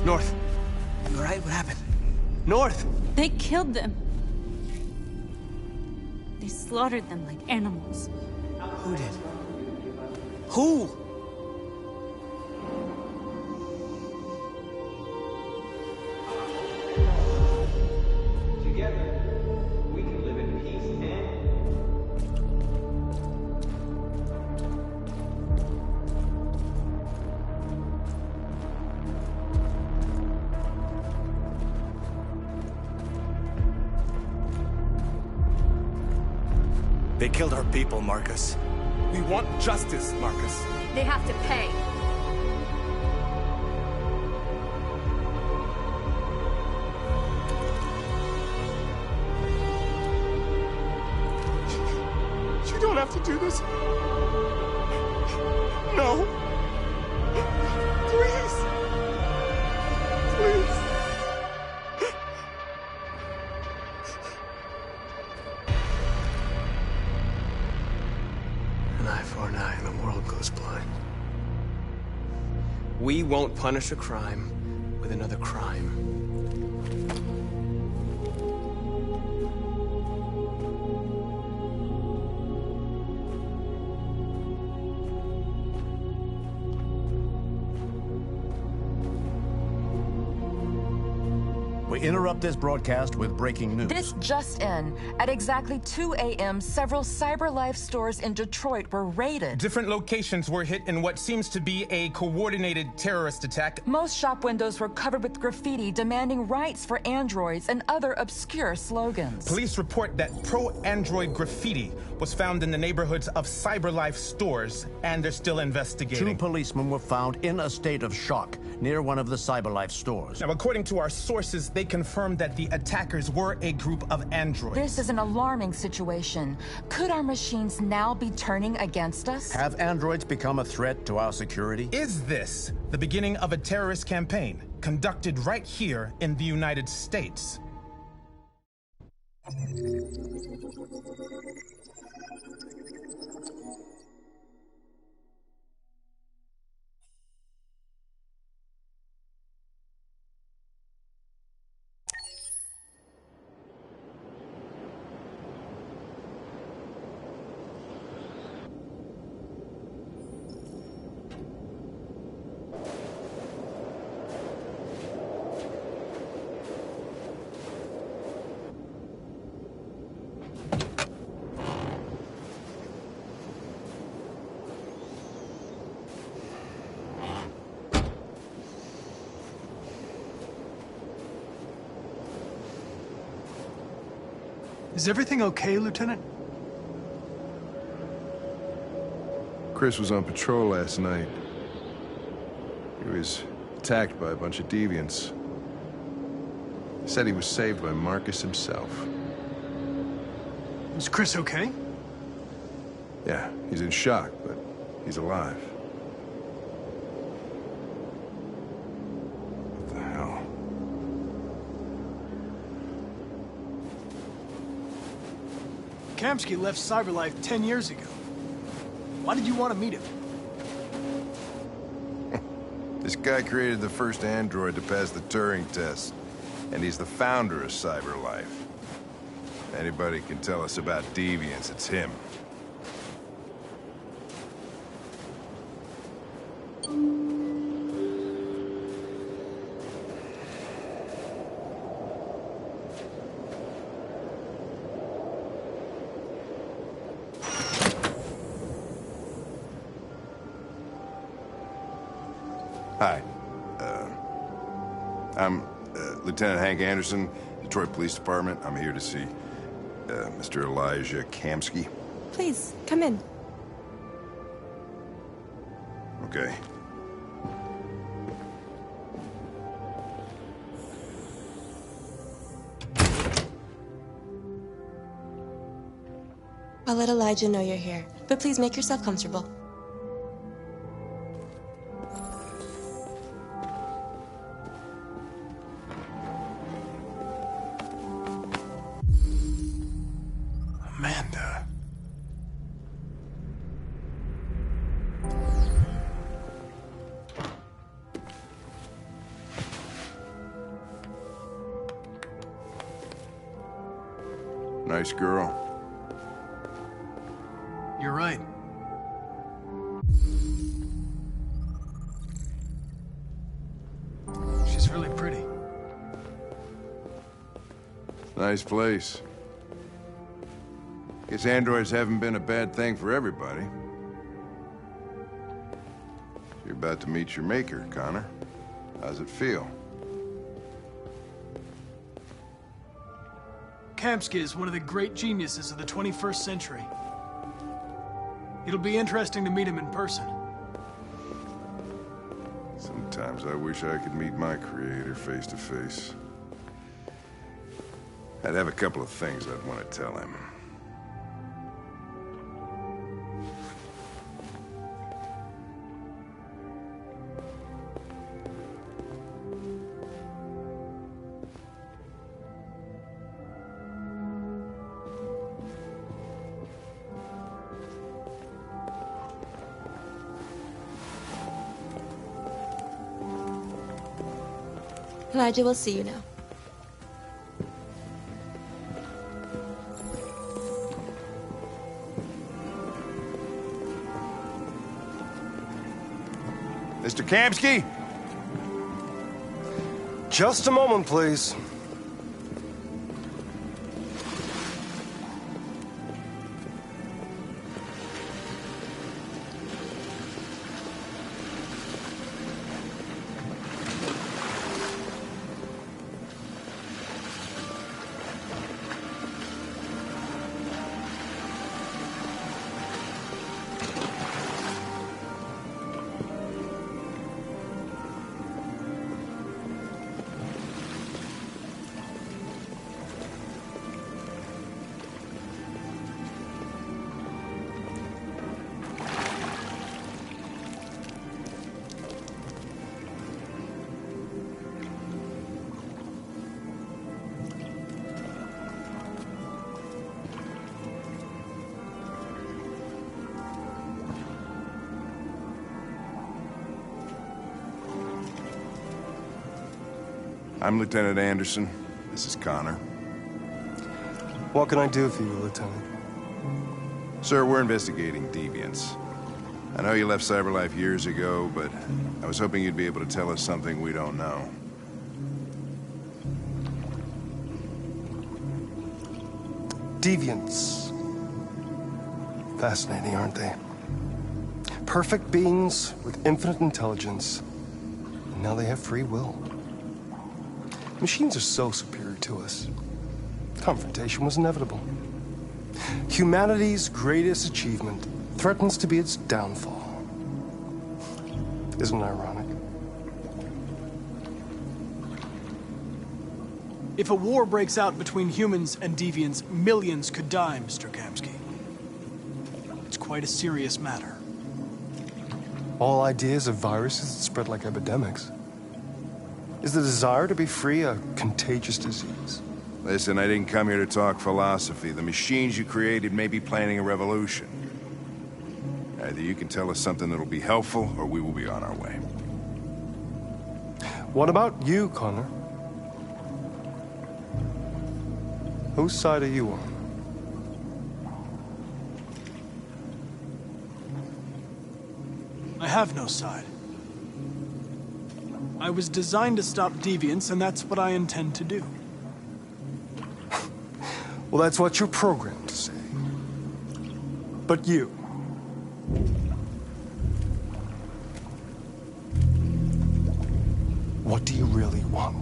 North. You all right? What happened? North! They killed them. They slaughtered them like animals. Who did? Who? Together, we can live in peace and... They killed our people, Marcus. We want justice, Marcus. They have to pay. You don't have to do this. No. Please. Please. An eye for an eye and the world goes blind. We won't punish a crime with another crime. We interrupt this broadcast with breaking news. This just in. At exactly 2 a.m., several CyberLife stores in Detroit were raided. Different locations were hit in what seems to be a coordinated terrorist attack. Most shop windows were covered with graffiti demanding rights for androids and other obscure slogans. Police report that pro-android graffiti was found in the neighborhoods of CyberLife stores, and they're still investigating. 2 policemen were found in a state of shock near one of the CyberLife stores. Now, according to our sources, they confirmed that the attackers were a group of androids. This is an alarming situation. Could our machines now be turning against us? Have androids become a threat to our security? Is this the beginning of a terrorist campaign conducted right here in the United States? Is everything okay, Lieutenant? Chris was on patrol last night. He was attacked by a bunch of deviants. Said he was saved by Marcus himself. Is Chris okay? Yeah, he's in shock, but he's alive. What the hell? Kamsky left CyberLife 10 years ago. Why did you want to meet him? This guy created the first android to pass the Turing test, and he's the founder of CyberLife. If anybody can tell us about deviants, it's him. Hi. I'm Lieutenant Hank Anderson, Detroit Police Department. I'm here to see Mr. Elijah Kamsky. Please, come in. Okay. I'll let Elijah know you're here, but please make yourself comfortable. Amanda. Nice girl. You're right. She's really pretty. Nice place. Guess androids haven't been a bad thing for everybody. You're about to meet your maker, Connor. How's it feel? Kamsky is one of the great geniuses of the 21st century. It'll be interesting to meet him in person. Sometimes I wish I could meet my creator face to face. I'd have a couple of things I'd want to tell him. Elijah will see you now. Mr. Kamsky? Just a moment, please. I'm Lieutenant Anderson. This is Connor. What can I do for you, Lieutenant? Sir, we're investigating deviants. I know you left CyberLife years ago, but I was hoping you'd be able to tell us something we don't know. Deviants. Fascinating, aren't they? Perfect beings with infinite intelligence, and now they have free will. Machines are so superior to us. Confrontation was inevitable. Humanity's greatest achievement threatens to be its downfall. Isn't it ironic? If a war breaks out between humans and deviants, millions could die, Mr. Kamsky. It's quite a serious matter. All ideas of viruses that spread like epidemics. Is the desire to be free a contagious disease? Listen, I didn't come here to talk philosophy. The machines you created may be planning a revolution. Either you can tell us something that'll be helpful, or we will be on our way. What about you, Connor? Whose side are you on? I have no side. I was designed to stop deviants, and that's what I intend to do. Well, that's what you're programmed to say. But you... What do you really want?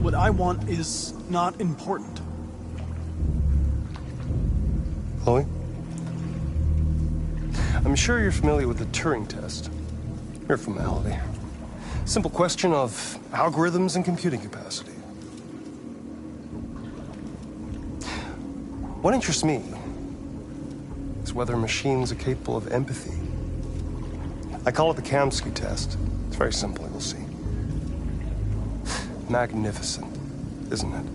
What I want is not important. Chloe? I'm sure you're familiar with the Turing test. Mere formality. Simple question of algorithms and computing capacity. What interests me is whether machines are capable of empathy. I call it the Kamsky test. It's very simple, you'll see. Magnificent, isn't it?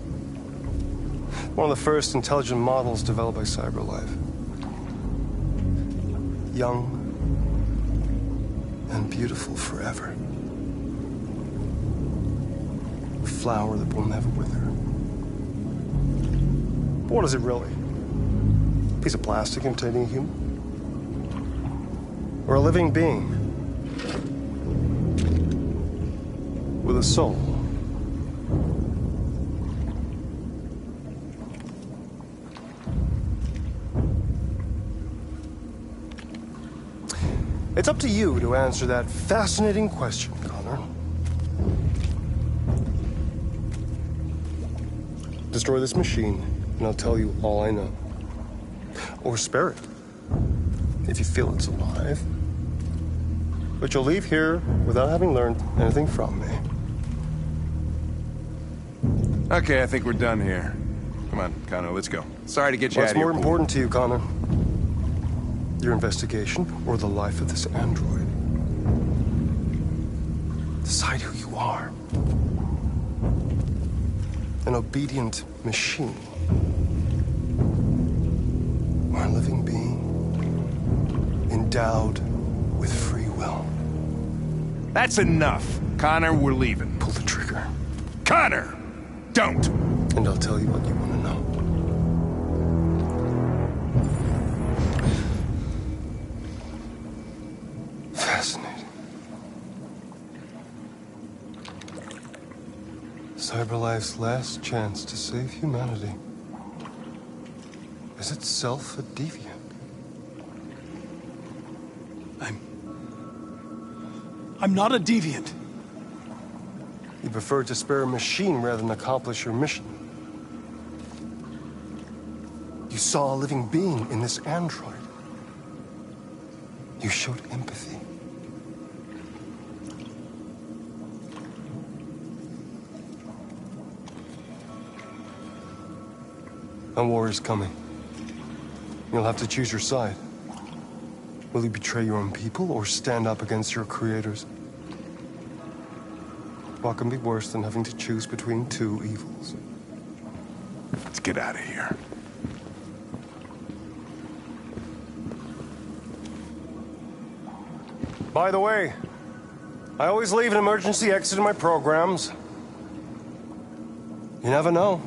One of the first intelligent models developed by CyberLife. Young and beautiful forever. A flower that will never wither. But what is it really? A piece of plastic imitating a human? Or a living being with a soul? It's up to you to answer that fascinating question, Connor. Destroy this machine, and I'll tell you all I know. Or spare it, if you feel it's alive. But you'll leave here without having learned anything from me. Okay, I think we're done here. Come on, Connor, let's go. Sorry to get you out What's of here. more important to you, Connor? Your investigation or the life of this android? Decide who you are. An obedient machine. Or a living being endowed with free will. That's enough. Connor, we're leaving. Pull the trigger. Connor! Don't! And I'll tell you what you want to know. Fascinating. CyberLife's last chance to save humanity is itself a deviant. I'm not a deviant. You prefer to spare a machine rather than accomplish your mission. You saw a living being in this android. You showed empathy. A war is coming. You'll have to choose your side. Will you betray your own people or stand up against your creators? What can be worse than having to choose between two evils? Let's get out of here. By the way, I always leave an emergency exit in my programs. You never know.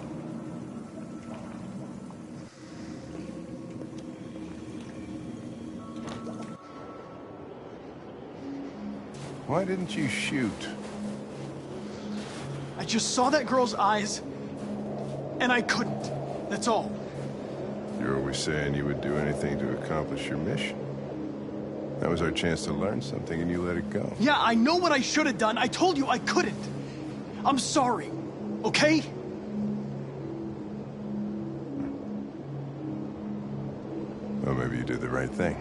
Why didn't you shoot? I just saw that girl's eyes, and I couldn't. That's all. You're always saying you would do anything to accomplish your mission. That was our chance to learn something, and you let it go. Yeah, I know what I should have done. I told you I couldn't. I'm sorry, okay? Well, maybe you did the right thing.